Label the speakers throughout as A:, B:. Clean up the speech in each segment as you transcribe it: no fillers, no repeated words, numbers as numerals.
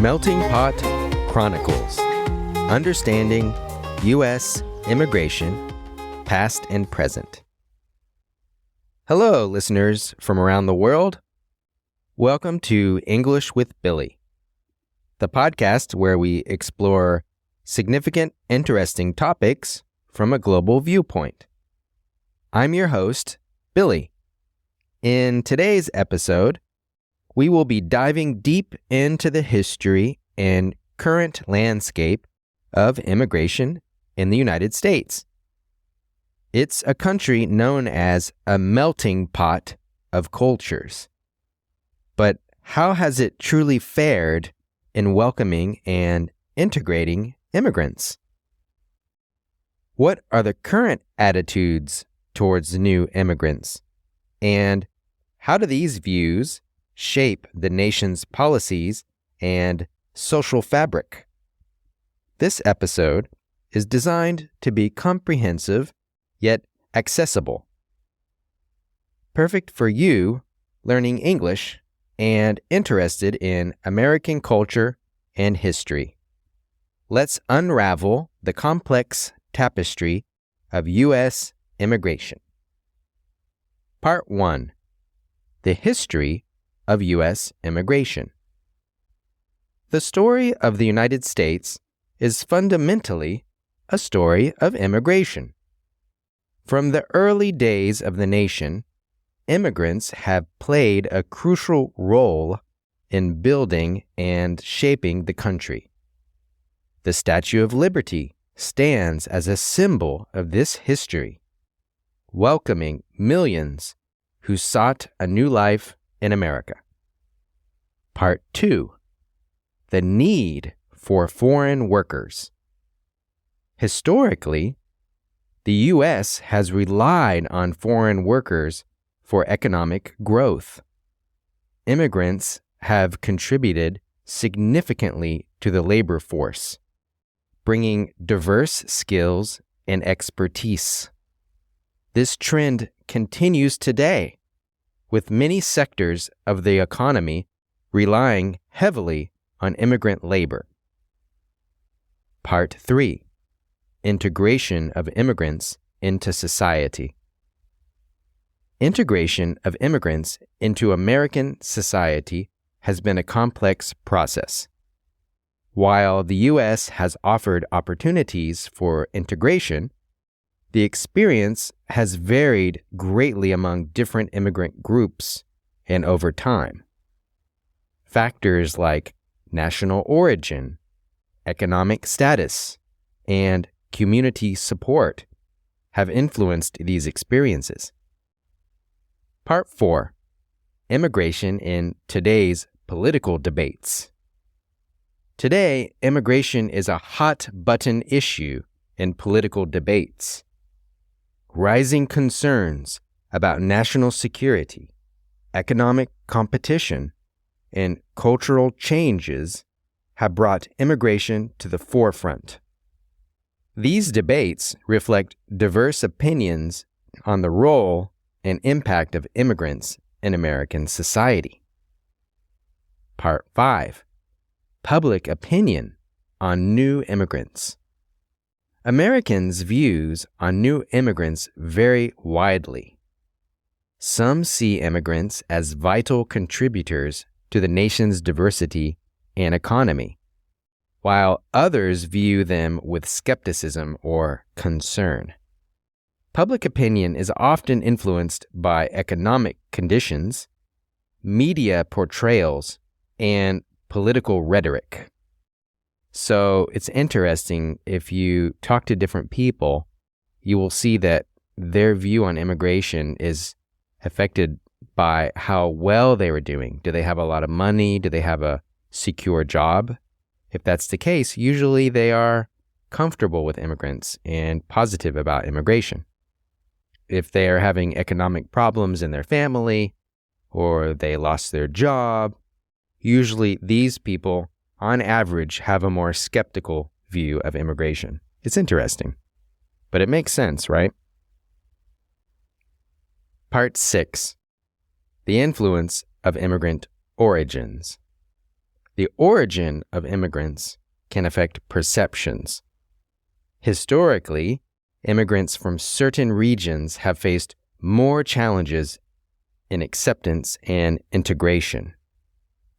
A: Melting Pot Chronicles: Understanding U.S. Immigration, Past and Present. Hello, listeners from around the world. Welcome to English with Billy, the podcast where we explore significant, interesting topics from a global viewpoint. I'm your host, Billy. In today's episode, we will be diving deep into the history and current landscape of immigration in the United States. It's a country known as a melting pot of cultures. But how has it truly fared in welcoming and integrating immigrants? What are the current attitudes towards new immigrants? And how do these views shape the nation's policies and social fabric? This episode is designed to be comprehensive yet accessible. Perfect for you learning English and interested in American culture and history. Let's unravel the complex tapestry of U.S. immigration. Part 1. The history of U.S. immigration. The story of the United States is fundamentally a story of immigration. From the early days of the nation, immigrants have played a crucial role in building and shaping the country. The Statue of Liberty stands as a symbol of this history, welcoming millions who sought a new life in America. Part 2. The need for foreign workers. Historically, the U.S. has relied on foreign workers for economic growth. Immigrants have contributed significantly to the labor force, bringing diverse skills and expertise. This trend continues today, with many sectors of the economy relying heavily on immigrant labor. Part 3. Integration of immigrants into society. Integration of immigrants into American society has been a complex process. While the U.S. has offered opportunities for integration, the experience has varied greatly among different immigrant groups and over time. Factors like national origin, economic status, and community support have influenced these experiences. Part 4. Immigration in today's political debates. Today, immigration is a hot-button issue in political debates. Rising concerns about national security, economic competition, and cultural changes have brought immigration to the forefront. These debates reflect diverse opinions on the role and impact of immigrants in American society. Part 5. Public opinion on new immigrants. Americans' views on new immigrants vary widely. Some see immigrants as vital contributors to the nation's diversity and economy, while others view them with skepticism or concern. Public opinion is often influenced by economic conditions, media portrayals, and political rhetoric. So it's interesting, if you talk to different people, you will see that their view on immigration is affected by how well they were doing. Do they have a lot of money? Do they have a secure job? If that's the case, usually they are comfortable with immigrants and positive about immigration. If they are having economic problems in their family or they lost their job, usually these people, on average, have a more skeptical view of immigration. It's interesting, but it makes sense, right? Part 6. The influence of immigrant origins. the origin of immigrants can affect perceptions. Historically, immigrants from certain regions have faced more challenges in acceptance and integration.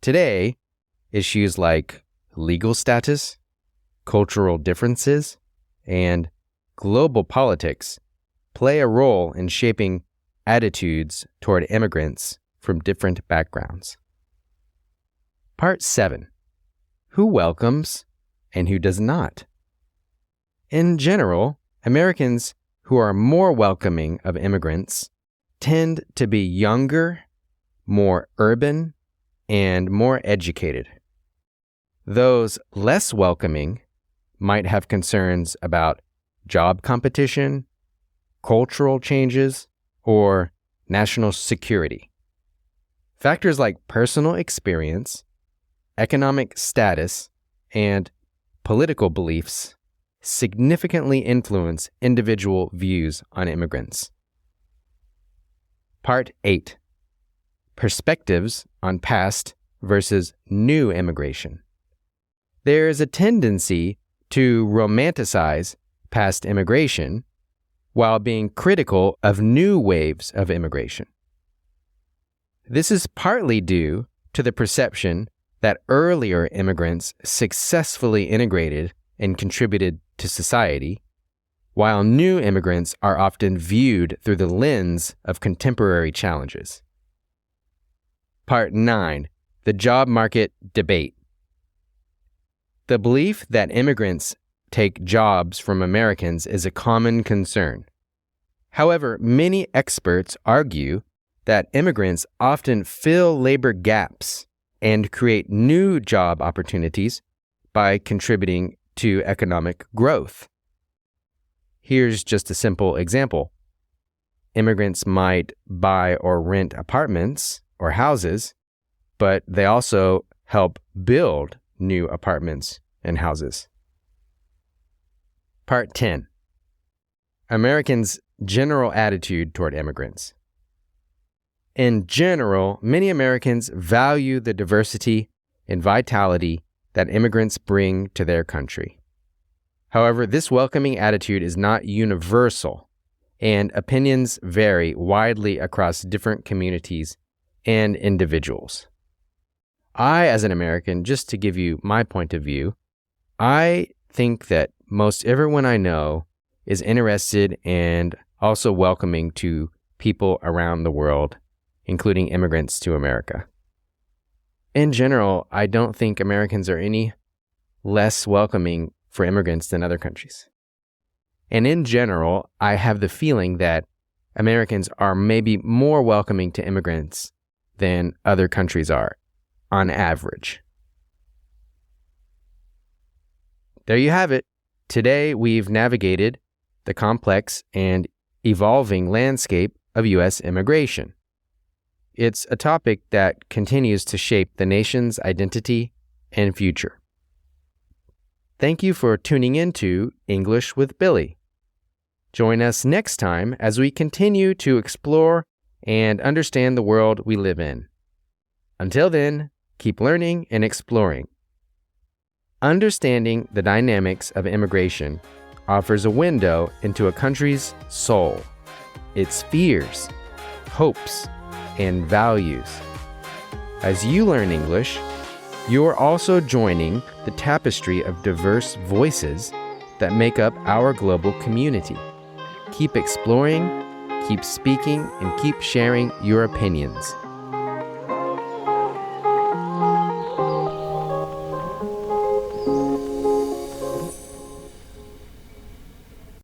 A: Today, issues like legal status, cultural differences, and global politics play a role in shaping attitudes toward immigrants from different backgrounds. Part 7. Who welcomes and who does not? In general, Americans who are more welcoming of immigrants tend to be younger, more urban, and more educated. Those less welcoming might have concerns about job competition, cultural changes, or national security. Factors like personal experience, economic status, and political beliefs significantly influence individual views on immigrants. Part 8. Perspectives on past versus new immigration. There is a tendency to romanticize past immigration while being critical of new waves of immigration. This is partly due to the perception that earlier immigrants successfully integrated and contributed to society, while new immigrants are often viewed through the lens of contemporary challenges. Part 9. The job market debate. The belief that immigrants take jobs from Americans is a common concern. However, many experts argue that immigrants often fill labor gaps and create new job opportunities by contributing to economic growth. Here's just a simple example. Immigrants might buy or rent apartments or houses, but they also help build new apartments and houses. Part 10. Americans' general attitude toward immigrants. In general, many Americans value the diversity and vitality that immigrants bring to their country. However, this welcoming attitude is not universal, and opinions vary widely across different communities and individuals. I, as an American, just to give you my point of view, I think that most everyone I know is interested and also welcoming to people around the world, including immigrants to America. In general, I don't think Americans are any less welcoming for immigrants than other countries. And in general, I have the feeling that Americans are maybe more welcoming to immigrants than other countries are, on average. There you have it. Today, we've navigated the complex and evolving landscape of U.S. immigration. It's a topic that continues to shape the nation's identity and future. Thank you for tuning in to English with Billy. Join us next time as we continue to explore and understand the world we live in. Until then, keep learning and exploring. Understanding the dynamics of immigration offers a window into a country's soul, its fears, hopes, and values. As you learn English, you are also joining the tapestry of diverse voices that make up our global community. Keep exploring, keep speaking, and keep sharing your opinions.